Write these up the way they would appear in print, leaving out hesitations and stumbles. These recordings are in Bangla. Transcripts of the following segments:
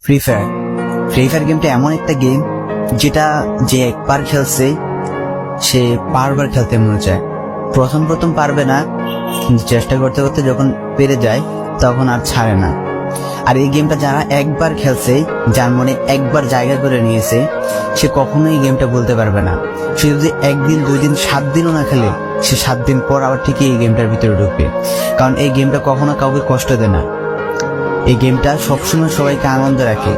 ফ্রি ফায়ার গেমটা এমন একটা গেম যেটা যে একবার খেলছে সে বারবার খেলতে মনে চায়। প্রথম প্রথম পারবে না, কিন্তু চেষ্টা করতে করতে যখন পেরে যায় তখন আর ছাড়ে না। আর এই গেমটা যারা একবার খেলছে, যার মনে একবার জায়গা করে নিয়েছে, সে কখনোই এই গেমটা বলতে পারবে না। সে যদি একদিন, 2 দিন, 7 দিনও না খেলে, সে 7 দিন পর আবার ঠিকই এই গেমটার ভিতরে ঢুকবে। কারণ এই গেমটা কখনো কাউকে কষ্ট দেয় না। এই গেমটা সবসময় সবাইকে আনন্দ রাখে।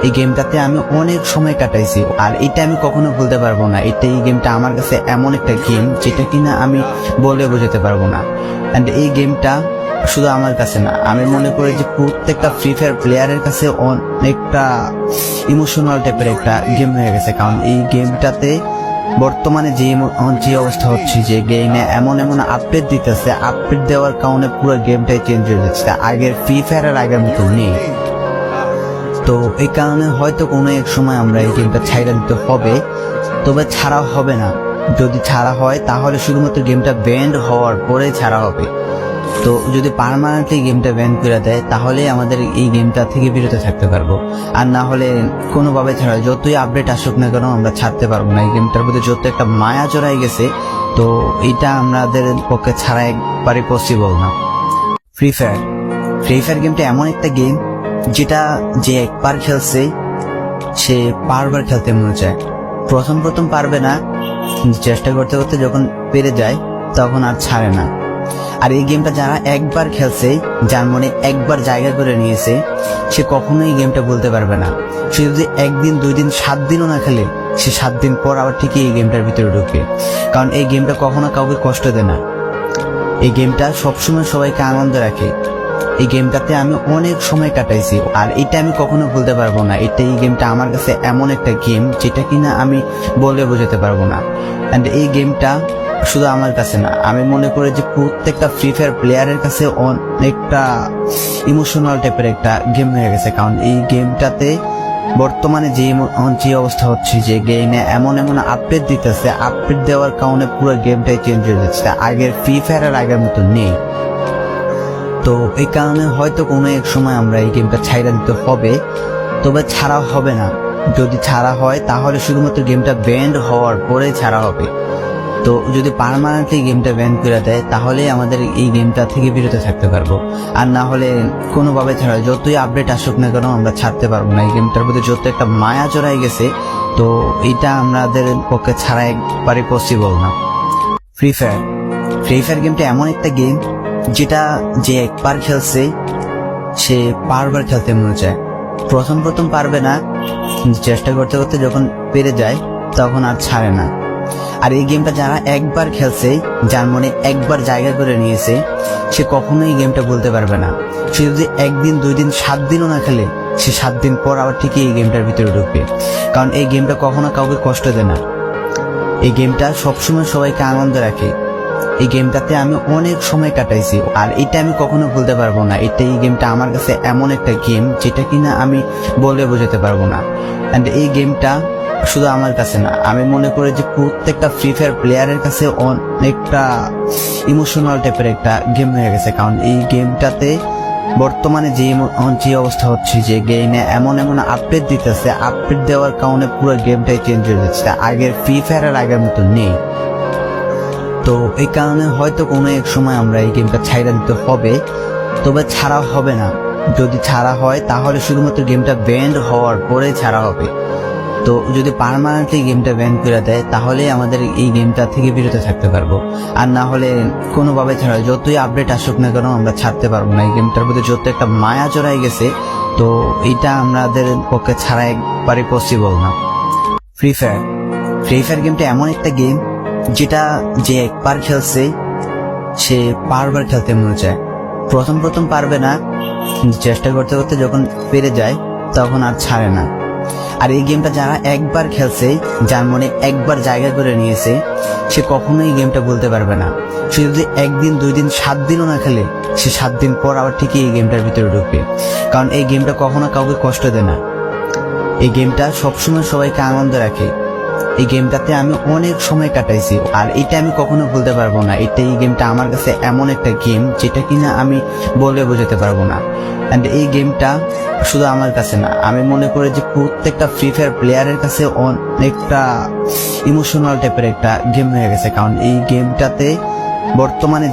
এই গেমটাতে আমি অনেক সময় কাটাইছি, আর এটা আমি কখনো ভুলতে পারবো না। এই গেমটা আমার কাছে এমন একটা গেম যেটা কিনা আমি বলে বোঝাতে পারবো না। অ্যান্ড এই গেমটা শুধু আমার কাছে না, আমি মনে করি যে প্রত্যেকটা ফ্রি ফায়ার প্লেয়ারের কাছে অনেকটা ইমোশনাল টাইপের একটা গেম হয়ে গেছে। কারণ এই গেমটাতে বর্তমানে যে অবস্থা হচ্ছে, যে গেমে এমন আপডেট দিতেছে, আপডেট দেওয়ার কারণে পুরো গেমটাই চেঞ্জ হয়ে যাচ্ছে। আগের ফ্রি ফায়ারের আগের মতো নেই। তো এই কারণে হয়তো কোনো এক সময় আমরা এই গেমটা ছাইড়া দিতে হবে, তবে ছাড়া হবে না। যদি ছাড়া হয় তাহলে শুধুমাত্র গেমটা ব্যান্ড হওয়ার পরে ছাড়া হবে। তো যদি পার্মানেন্টলি গেমটা ব্যান করে দেয় তাহলে আমাদের এই গেমটা থেকে বিরত থাকতে পারবো। আর না হলে কোনোভাবে ছাড়া, যতই আপডেট আসুক না কেন আমরা ছাড়তে পারবো না। এই গেমটার প্রতি যত একটা মায়া জড়াই গেছে, তো এটা আমাদের পক্ষে ছাড়া একবারই পসিবল না। ফ্রি ফায়ার গেমটা এমন একটা গেম যেটা যে একবার খেলছে সে বারবার খেলতে মনে চায়। প্রথম প্রথম পারবে না, কিন্তু চেষ্টা করতে করতে যখন পেরে যায় তখন আর ছাড়ে না। আর এই গেমটা যারা একবার খেলছে, যার মনে একবার জায়গা করে নিয়েছে, সে কখনোই এই গেমটা বলতে পারবে না। সে যদি একদিন, 2 দিন, 7 দিনও না খেলে, সে 7 দিন পর আবার ঠিকই এই গেমটার ভিতরে ঢুকবে। কারণ এই গেমটা কখনো কাউকে কষ্ট দেয় না। এই গেমটা সবসময় সবাইকে আনন্দ রাখে। এই গেমটাতে আমি অনেক সময় কাটাইছি, আর এটা আমি কখনো ভুলতে পারবো না। এই গেমটা আমার কাছে এমন একটা গেম যেটা কিনা আমি বলে বোঝাতে পারবো না। অ্যান্ড এই গেমটা শুধু আমার কাছে না, আমি মনে করি যে প্রত্যেকটা ফ্রি ফায়ার প্লেয়ারের কাছে অনেকটা ইমোশনাল টাইপের একটা গেম হয়ে গেছে। কারণ এই গেমটাতে বর্তমানে যে অবস্থা হচ্ছে, যে গেমে এমন আপডেট দিতেছে, আপডেট দেওয়ার কারণে পুরো গেমটাই চেঞ্জ হয়ে যাচ্ছে। আগের ফ্রি ফায়ারের আগের মতো নেই। তো এই কারণে হয়তো কোনো এক সময় আমরা এই গেমটা ছাইড়া দিতে হবে, তবে ছাড়া হবে না। যদি ছাড়া হয় তাহলে শুধুমাত্র গেমটা ব্যান্ড হওয়ার পরে ছাড়া হবে। তো যদি পার্মানেন্টলি গেমটা ব্যান করে দেয় তাহলে আমাদের এই গেমটা থেকে বিরত থাকতে পারবো। আর না হলে কোনোভাবে ছাড়া, যতই আপডেট আসুক না কেন আমরা ছাড়তে পারবো না। এই গেমটার প্রতি যত একটা মায়া জড়াই গেছে, তো এটা আমাদের পক্ষে ছাড়া একবারই পসিবল না। ফ্রি ফায়ার গেমটা এমন একটা গেম যেটা যে একবার খেলছে সে বারবার খেলতে মনে চায়। প্রথম প্রথম পারবে না, কিন্তু চেষ্টা করতে করতে যখন পেরে যায় তখন আর ছাড়ে না। আর এই গেমটা যারা একবার খেলছে, যার মনে একবার জায়গা করে নিয়েছে, সে কখনোই এই গেমটা বলতে পারবে না। সে যদি একদিন, 2 দিন, 7 দিনও না খেলে, সে 7 দিন পর আবার ঠিকই এই গেমটার ভিতরে ঢুকবে। কারণ এই গেমটা কখনো কাউকে কষ্ট দেয় না। এই গেমটা সবসময় সবাইকে আনন্দ রাখে। এই গেমটাতে আমি অনেক সময় কাটাইছি, আর এটা আমি কখনো ভুলতে পারবো না। এই গেমটা আমার কাছে এমন একটা গেম যেটা কিনা আমি বলে বোঝাতে পারবো না। অ্যান্ড এই গেমটা শুধু আমার কাছে না, আমি মনে করি যে প্রত্যেকটা ফ্রি ফায়ার প্লেয়ারের কাছে অনেকটা ইমোশনাল টাইপের একটা গেম হয়ে গেছে। কারণ এই গেমটাতে বর্তমানে যে অবস্থা হচ্ছে, যে গেমে এমন আপডেট দিতেছে, আপডেট দেওয়ার কারণে পুরো গেমটাই চেঞ্জ হয়ে যাচ্ছে। আগের ফ্রি ফায়ারের আগের মতো নেই। তো এই কারণে হয়তো কোনো এক সময় আমরা এই গেমটা ছাইড়া দিতে হবে, তবে ছাড়া হবে না। যদি ছাড়া হয় তাহলে শুধুমাত্র গেমটা ব্যান্ড হওয়ার পরে ছাড়া হবে। তো যদি পার্মানেন্টলি গেমটা ব্যান করে দেয় তাহলে আমাদের এই গেমটা থেকে বিরত থাকতে পারবো। আর না হলে কোনোভাবে ছাড়া, যতই আপডেট আসুক না কেন আমরা ছাড়তে পারবো না। এই গেমটার প্রতি যত একটা মায়া জড়াই গেছে, তো এটা আমাদের পক্ষে ছাড়া একবারই পসিবল না। ফ্রি ফায়ার গেমটা এমন একটা গেম যেটা যে একবার খেলছে সে বারবার খেলতে মনে চায়। প্রথম প্রথম পারবে না, কিন্তু চেষ্টা করতে করতে যখন পেরে যায় তখন আর ছাড়ে না। আর এই গেমটা যারা একবার খেলছে, যার মনে একবার জায়গা করে নিয়েছে, সে কখনোই এই গেমটা বলতে পারবে না। সে যদি একদিন, 2 দিন, 7 দিনও না খেলে, সে 7 দিন পর আবার ঠিকই এই গেমটার ভিতরে ঢুকবে। কারণ এই গেমটা কখনো কাউকে কষ্ট দেয় না। এই গেমটা সবসময় সবাইকে আনন্দ রাখে। এই গেমটাতে আমি অনেক সময় কাটাইছি, আর এটা আমি কখনো ভুলতে পারবো না। এই গেমটা আমার কাছে এমন একটা গেম যেটা কিনা আমি বলে বোঝাতে পারবো না। অ্যান্ড এই গেমটা শুধু আমার কাছে না, আমি মনে করি যে প্রত্যেকটা ফ্রি ফায়ার প্লেয়ারের কাছে অনেকটা ইমোশনাল টাইপের একটা গেম হয়ে গেছে। কারণ এই গেমটাতে বর্তমানে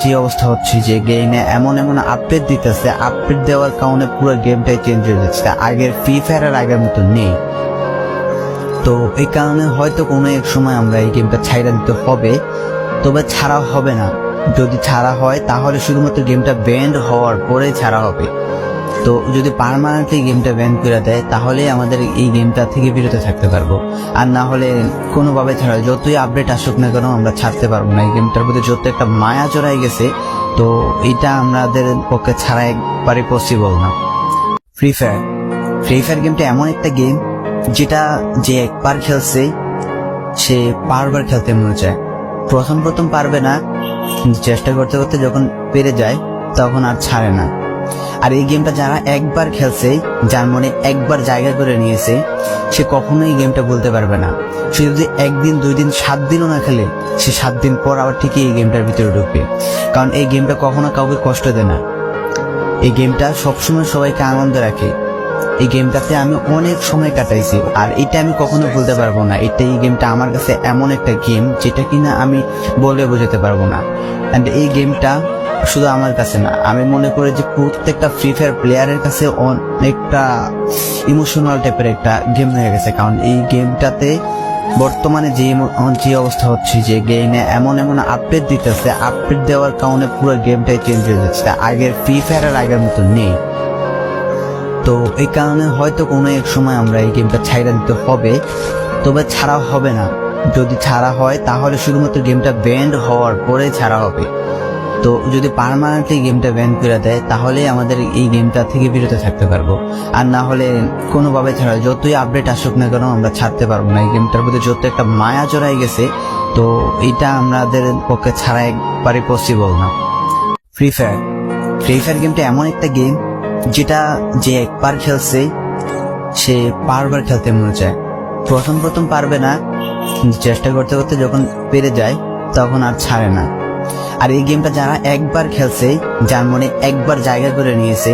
যে অবস্থা হচ্ছে, যে গেমে এমন আপডেট দিতেছে, আপডেট দেওয়ার কারণে পুরো গেমটাই চেঞ্জ হয়ে যাচ্ছে। আগের ফ্রি ফায়ার আর আগের মতো নেই। তো এই কারণে হয়তো কোনো এক সময় আমরা এই গেমটা ছাইড়া দিতে হবে, তবে ছাড়া হবে না। যদি ছাড়া হয় তাহলে শুধুমাত্র গেমটা ব্যান্ড হওয়ার পরে ছাড়া হবে। তো যদি পার্মানেন্টলি গেমটা ব্যান করে দেয় তাহলে আমাদের এই গেমটা থেকে বিরত থাকতে পারবো, আর না হলে কোনোভাবে ছাড়া, যতই আপডেট আসুক না কেন আমরা ছাড়তে পারবো না। এই গেমটার প্রতি যত একটা মায়া জড়াই গেছে, তো এটা আমাদের পক্ষে ছাড়া একবারে পসিবল না। ফ্রি ফায়ার গেমটা এমন একটা গেম যেটা যে একবার খেলছে সে বারবার খেলতে মনে চায়। প্রথম পারবে না, চেষ্টা করতে করতে যখন পেরে যায় তখন আর ছাড়ে না। আর এই গেমটা যারা একবার খেলছে, যার মনে একবার জায়গা করে নিয়েছে, সে কখনোই গেমটা বলতে পারবে না। সে যদি 1 দিন 2 দিন 7 দিনও না খেলে, সে 7 দিন পর আবার ঠিকই এই গেমটার ভিতরে ঢুকবে। কারণ এই গেমটা কখনো কাউকে কষ্ট দেয় না। এই গেমটা সবসময় সবাইকে আনন্দ রাখে। এই গেমটাতে আমি অনেক সময় কাটাইছি, আর এটা আমি কখনো ভুলতে পারবো না। এই গেমটা আমার কাছে এমন একটা গেম যেটা কিনা আমি বলে বোঝাতে পারবো না। অ্যান্ড এই গেমটা শুধু আমার কাছে না, আমি মনে করি যে প্রত্যেকটা ফ্রি ফায়ার প্লেয়ারের কাছে অনেকটা ইমোশনাল টাইপের একটা গেম হয়ে গেছে। কারণ এই গেমটাতে বর্তমানে যে অবস্থা হচ্ছে, যে গেমে এমন আপডেট দিতেছে, আপডেট দেওয়ার কারণে পুরো গেমটাই চেঞ্জ হয়ে যাচ্ছে। আগের ফ্রি ফায়ার আর আগের মতো নেই। তো এই কারণে হয়তো কোনো এক সময় আমরা এই গেমটা ছাইড়া দিতে হবে, তবে ছাড়া হবে না। যদি ছাড়া হয় তাহলে শুধুমাত্র গেমটা ব্যান্ড হওয়ার পরে ছাড়া হবে। তো যদি পার্মানেন্টলি গেমটা ব্যান করে দেয় তাহলে আমাদের এই গেমটা থেকে বিরত থাকতে পারবো, আর না হলে কোনোভাবে ছাড়া, যতই আপডেট আসুক না কেন আমরা ছাড়তে পারবো না। এই গেমটার প্রতি যত একটা মায়া জড়াই গেছে, তো এটা আমাদের পক্ষে ছাড়া একবারে পসিবল না। ফ্রি ফায়ার গেমটা এমন একটা গেম যেটা যে একবার খেলছে সে বারবার খেলতে মনে চায়। প্রথম পারবে না, চেষ্টা করতে করতে যখন পেরে যায় তখন আর ছাড়ে না। আর এই গেমটা যারা একবার খেলছে, যার মনে একবার জায়গা করে নিয়েছে,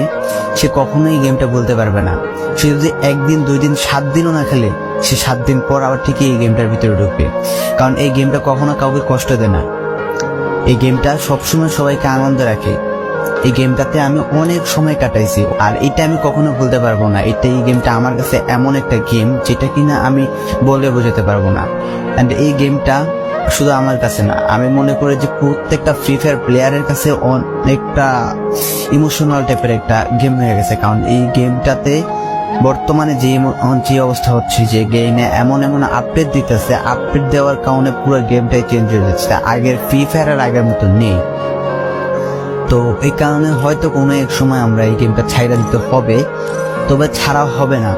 সে কখনোই গেমটা বলতে পারবে না। সে যদি 1 দিন 2 দিন 7 দিনও না খেলে, সে 7 দিন পর আবার ঠিকই এই গেমটার ভিতরে ঢুকবে। কারণ এই গেমটা কখনো কাউকে কষ্ট দেয় না। এই গেমটা সবসময় সবাইকে আনন্দ রাখে। এই গেমটাতে আমি অনেক সময় কাটাইছি, আর এটা আমি কখনো ভুলতে পারবো না। এই গেমটা আমার কাছে এমন একটা গেম যেটা কিনা আমি বলে বোঝাতে পারবো না। অ্যান্ড এই গেমটা শুধু আমার কাছে না, আমি মনে করি যে প্রত্যেকটা ফ্রি ফায়ার প্লেয়ারের কাছে অনেকটা ইমোশনাল টাইপের একটা গেম হয়ে গেছে। কারণ এই গেমটাতে বর্তমানে যে অবস্থা হচ্ছে, যে গেমে এমন আপডেট দিতেছে, আপডেট দেওয়ার কারণে পুরো গেমটাই চেঞ্জ হয়ে যাচ্ছে। আগের ফ্রি ফায়ার আর আগের মতো নেই। তো এই কারণে হয়তো কোনো এক সময় আমরা এই গেমটা ছাইড়া দিতে হবে, তবে ছাড়া হবে না।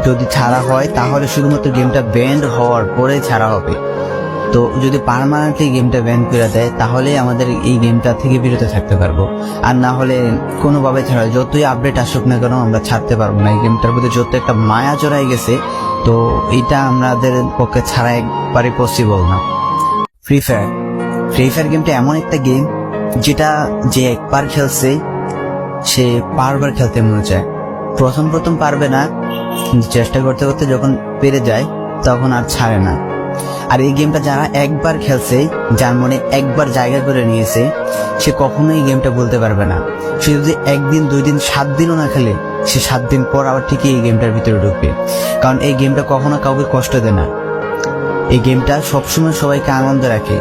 যদি ছাড়া হয় তাহলে শুধুমাত্র গেমটা ব্যান্ড হওয়ার পরে ছাড়া হবে। তো যদি পার্মানেন্টলি গেমটা ব্যান করে দেয় তাহলে আমাদের এই গেমটা থেকে বিরত থাকতে পারবো, আর না হলে কোনোভাবে ছাড়া, যতই আপডেট আসুক না কেন আমরা ছাড়তে পারবো না। এই গেমটার প্রতি যত একটা মায়া জড়াই গেছে, তো এটা আমাদের পক্ষে ছাড়া একবারে পসিবল না। ফ্রি ফায়ার গেমটা এমন একটা গেম যেটা যে একবার খেলছে সে বারবার খেলতে মনে চায়। প্রথম পারবে না, চেষ্টা করতে করতে যখন পেরে যায় তখন আর ছাড়ে না। আর এই গেমটা যারা একবার খেলছে, যার মনে একবার জায়গা করে নিয়েছে, সে কখনোই গেমটা বলতে পারবে না। সে যদি 1 দিন 2 দিন 7 দিনও না খেলে, সে 7 দিন পর আবার ঠিকই এই গেমটার ভিতরে ঢুকবে। কারণ এই গেমটা কখনো কাউকে কষ্ট দেয় না। এই গেমটা সবসময় সবাইকে আনন্দ রাখে।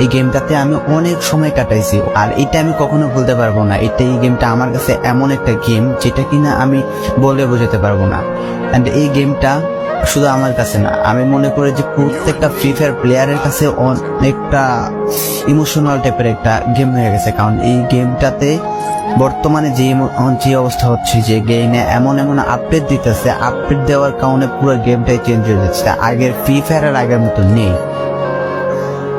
এই গেমটাতে আমি অনেক সময় কাটাইছি, আর এটা আমি কখনো ভুলতে পারবো না। এই গেমটা আমার কাছে এমন একটা গেম যেটা কিনা আমি বলে বোঝাতে পারবো না। অ্যান্ড এই গেমটা শুধু আমার কাছে না, আমি মনে করি যে প্রত্যেকটা ফ্রি ফায়ার প্লেয়ারের কাছে অনেকটা ইমোশনাল টাইপের একটা গেম হয়ে গেছে। কারণ এই গেমটাতে বর্তমানে যে অবস্থা হচ্ছে, যে গেমে এমন আপডেট দিতেছে, আপডেট দেওয়ার কারণে পুরো গেমটাই চেঞ্জ হয়ে যাচ্ছে। আগের ফ্রি ফায়ার আর আগের মতো নেই।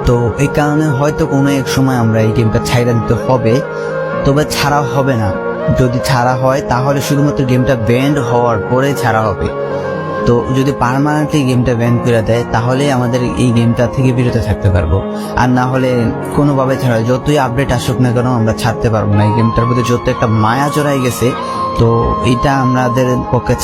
তো এই কারণে হয়তো কোনো এক সময় আমরা এই গেমটা ছাইড়া দিতে হবে, তবে ছাড়া হবে না। যদি ছাড়া হয় তাহলে শুধুমাত্র গেমটা ব্যান্ড হওয়ার পরে ছাড়া হবে। তো যদি পার্মানেন্টলি গেমটা ব্যান করে দেয় তাহলে আমাদের এই গেমটা থেকে বিরত থাকতে পারবো, আর না হলে কোনোভাবে ছাড়া যতই আপডেট আসুক না কেন আমরা ছাড়তে পারবো না। এই গেমটার প্রতি যত একটা মায়া জড়াই গেছে, তো এটা আমাদের পক্ষে